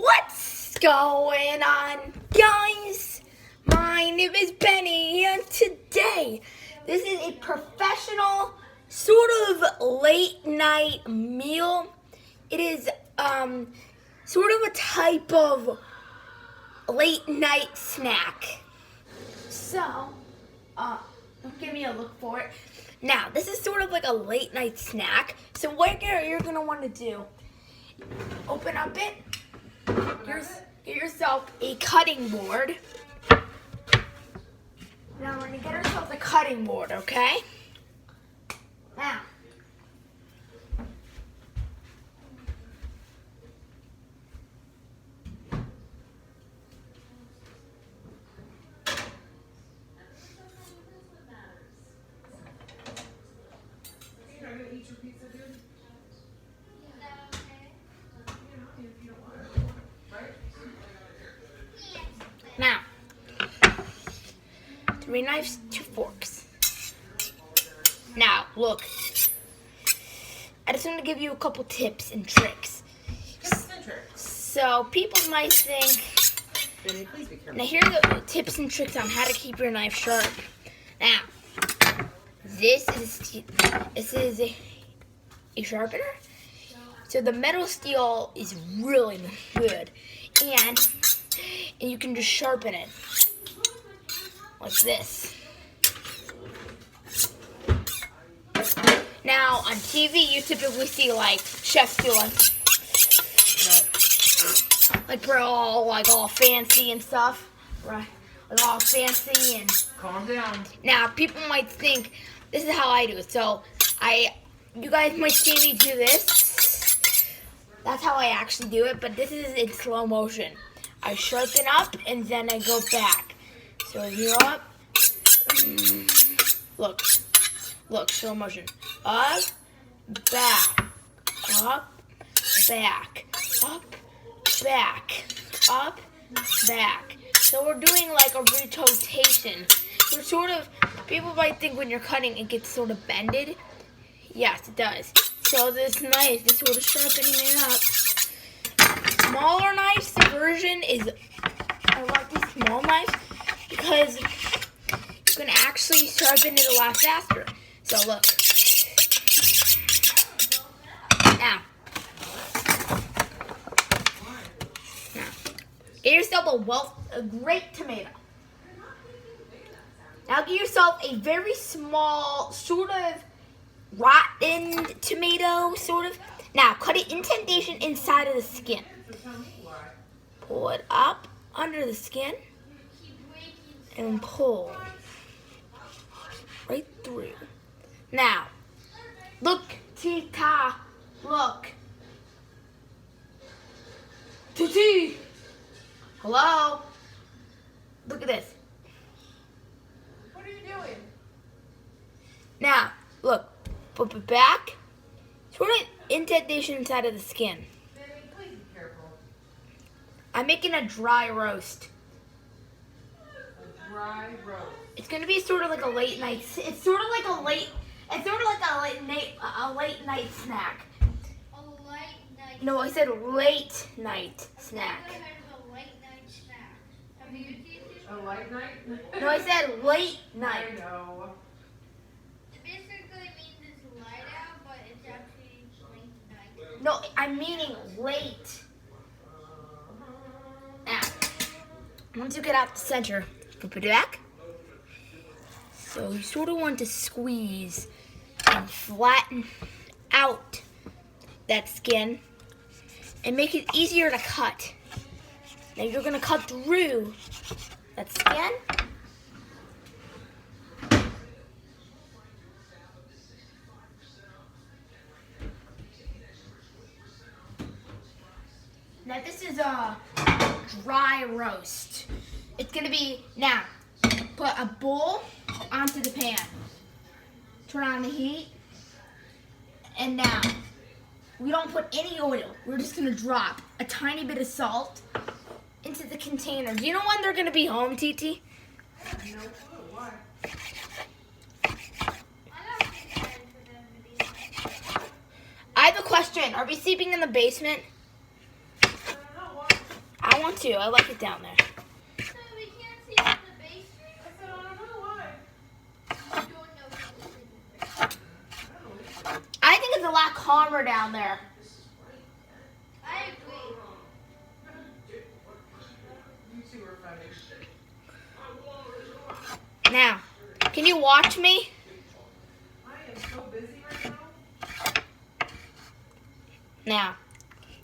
What's going on, guys? My name is Benny, and today this is a professional sort of late night meal. It is sort of a type of late night snack. So, don't give me a look for it. Now, this is sort of like a late night snack. So what you're gonna want to do, open up it. Get yourself a cutting board. Now we're gonna get ourselves a cutting board, okay? Now, Now, 3 knives, 2 forks. Now, look. I just want to give you a couple tips and tricks. So, people might think... Now, here are the tips and tricks on how to keep your knife sharp. Now, this is a sharpener. So, the metal steel is really good. And you can just sharpen it like this. Now on TV you typically see like chefs doing like they're all fancy and stuff, right? Like all fancy and calm down. Now people might think this is how I do it. So you guys might see me do this. That's how I actually do it, but this is in slow motion. I sharpen up and then I go back. So you're up. Look, slow motion. Up, back, up, back, up, back, up, back. So we're doing like a rotation. We're sort of, people might think when you're cutting it gets sort of bended. Yes, it does. So this knife is sort of sharpening it up. Smaller knives, the version is, I like these small knives because you can actually sharpen it a lot faster. So look. Now, get yourself a great tomato. Now get yourself a very small, sort of rotten tomato, sort of. Now cut it indentation inside of the skin. Pull it up under the skin and pull right through. Now, look, Tita, look. Titi, hello? Look at this. What are you doing? Now, look, flip it back. Sort of indentation inside of the skin. Please be careful. I'm making a dry roast. A dry roast. It's gonna be sort of like a late night. It's sort of like a late night snack. A late night. No, I said late night snack. I've never heard of a late night snack. Have you tasted? A light night? No, I said late night. I know. It basically means it's light out, but it's actually late night. No, I'm meaning late. Now, once you get out the center, flip it back. So you sort of want to squeeze and flatten out that skin and make it easier to cut. Now you're going to cut through that skin. Now this is a dry roast. It's going to be, now, put a bowl onto the pan. Turn on the heat. And now, we don't put any oil. We're just going to drop a tiny bit of salt into the container. Do you know when they're going to be home, Titi? No clue. Why? I have a question. Are we sleeping in the basement? I don't know why. too. I like it down there. So we can't see from the basement. I said, I don't know why. You don't know who's sleeping there. I think it's a lot calmer down there. I agree. You two are funny. Now, can you watch me? I am so busy right now. Now,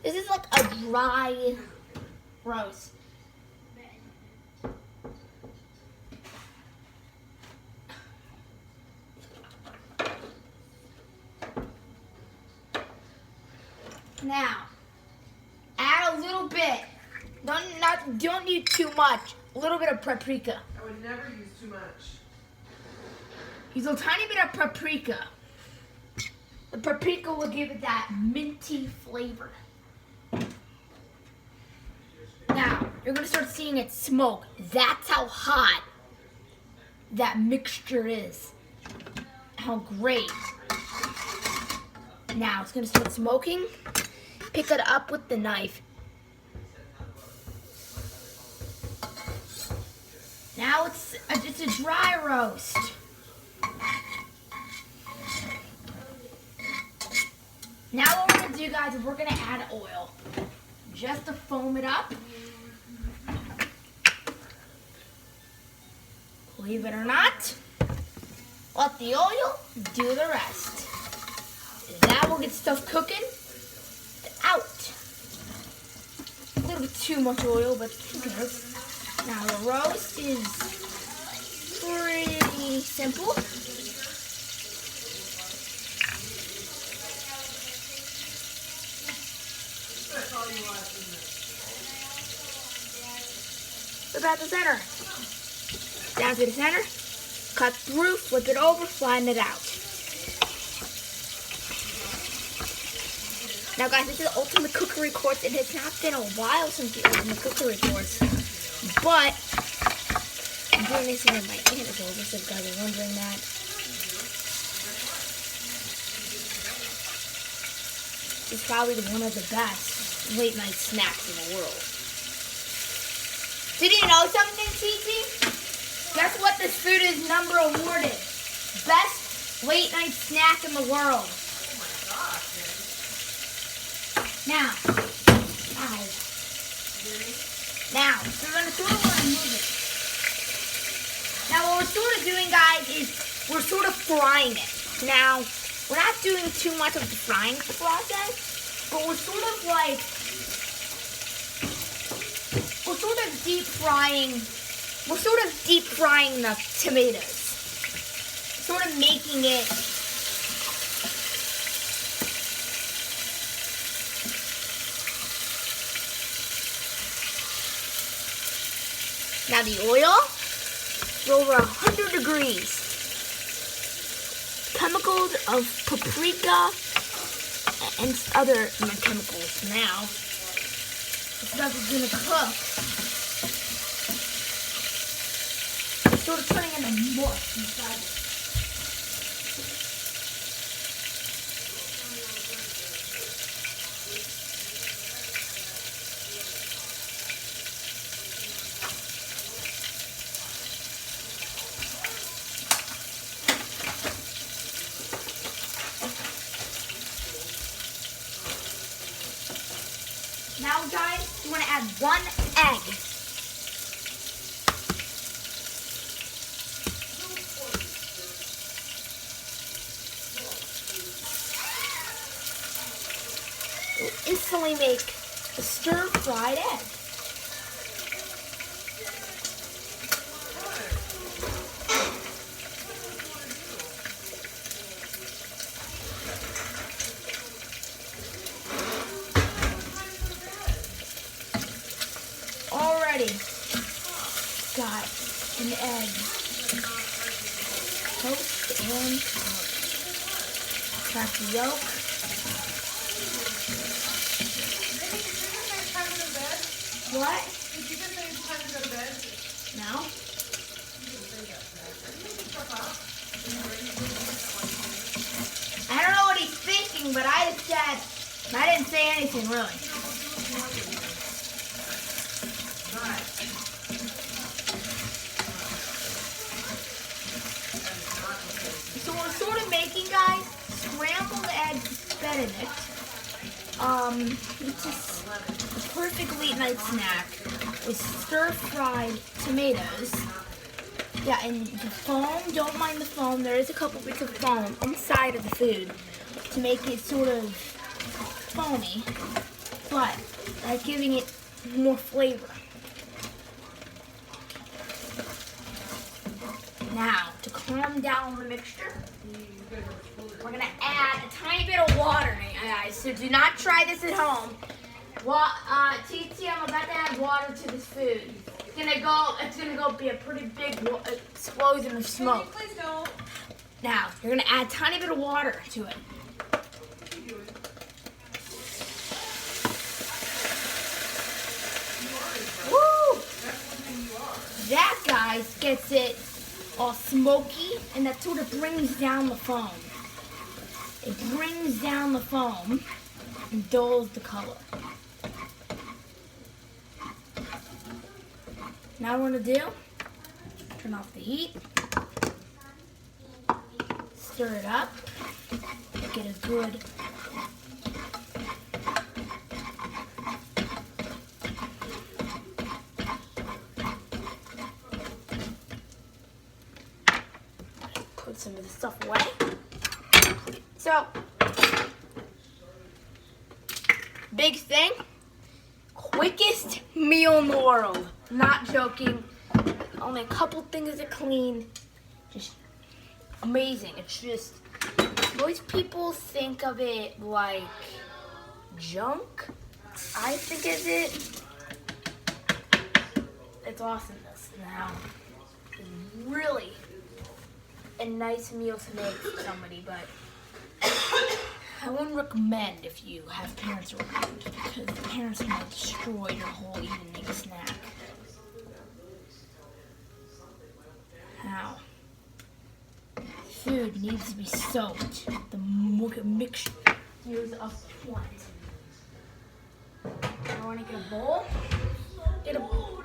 this is like a dry roast. Now, add a little bit. Don't need too much. A little bit of paprika. I would never use too much. Use a tiny bit of paprika. The paprika will give it that minty flavor. Now, you're gonna start seeing it smoke. That's how hot that mixture is. How great. Now it's gonna start smoking. Pick it up with the knife. Now it's a dry roast. Now what we're gonna do, guys, is we're gonna add oil just to foam it up. Believe it or not, let the oil do the rest. Now we'll get stuff cooking. Out. A little bit too much oil, but who cares? Now the roast is pretty simple. That's all you want, isn't it? What about the center? Down to the center. Cut through, flip it over, flatten it out. Now guys, this is the Ultimate Cookery Course. It has not been a while since the Ultimate Cookery Course. But I'm doing this when my aunt is over, so you guys are wondering that. It's probably one of the best late night snacks in the world. Did you know something, Titi? Guess what this food is number awarded? Best late night snack in the world. Now, so we're going to sort of want to move it. Now, what we're sort of doing, guys, is we're sort of frying it. Now, we're not doing too much of the frying process, but we're sort of like, we're sort of deep frying the tomatoes. Sort of making it now the oil is over 100 degrees. Chemicals of paprika and other chemicals. Now, this stuff is gonna cook. It's sort of turning into mush inside it. Now, guys, you want to add 1 egg. It will instantly make a stir-fried egg. Already got an egg. Toast and crack the yolk. What? Did you just say it's time to go to bed? No? I don't know what he's thinking, but I just said, I didn't say anything really. Benedict. It's just a perfect late night snack with stir-fried tomatoes. Yeah, and the foam, don't mind the foam. There is a couple bits of foam inside of the food to make it sort of foamy, but giving it more flavor. Now, to calm down the mixture, we're gonna add a tiny bit of water, guys. So do not try this at home. TT, I'm about to add water to this food. It's gonna go be a pretty big explosion of smoke. Please don't. Now, you're gonna add a tiny bit of water to it. Woo! That, guys, gets it all smoky, and that sort of brings down the foam. It brings down the foam and dulls the color. Now what we're gonna do, turn off the heat, stir it up, get a good put some of the stuff away. So, big thing, quickest meal in the world. Not joking. Only a couple things to clean. Just amazing. It's just, most people think of it like junk. I think of it, it's awesomeness. Now, it's really a nice meal to make for somebody, but I wouldn't recommend if you have parents around, because the parents might destroy your whole evening snack. Now, food needs to be soaked. The mixture is up front. I want to get a bowl. Get a bowl.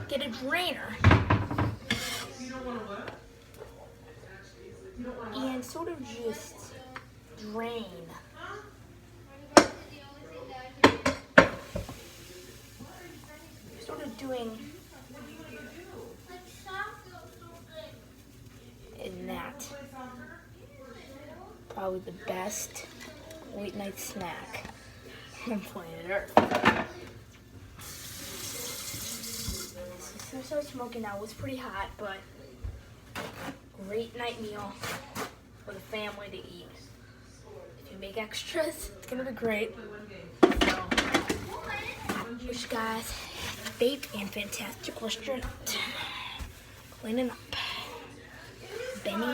Get a drainer. And sort of just drain. Sort of doing in that. Probably the best late night snack on planet Earth. It's so smoky now. It was pretty hot, but great night meal for the family to eat. If you make extras, it's gonna be great. So, wish you guys bake and fantastic restaurant. Cleaning up. Benny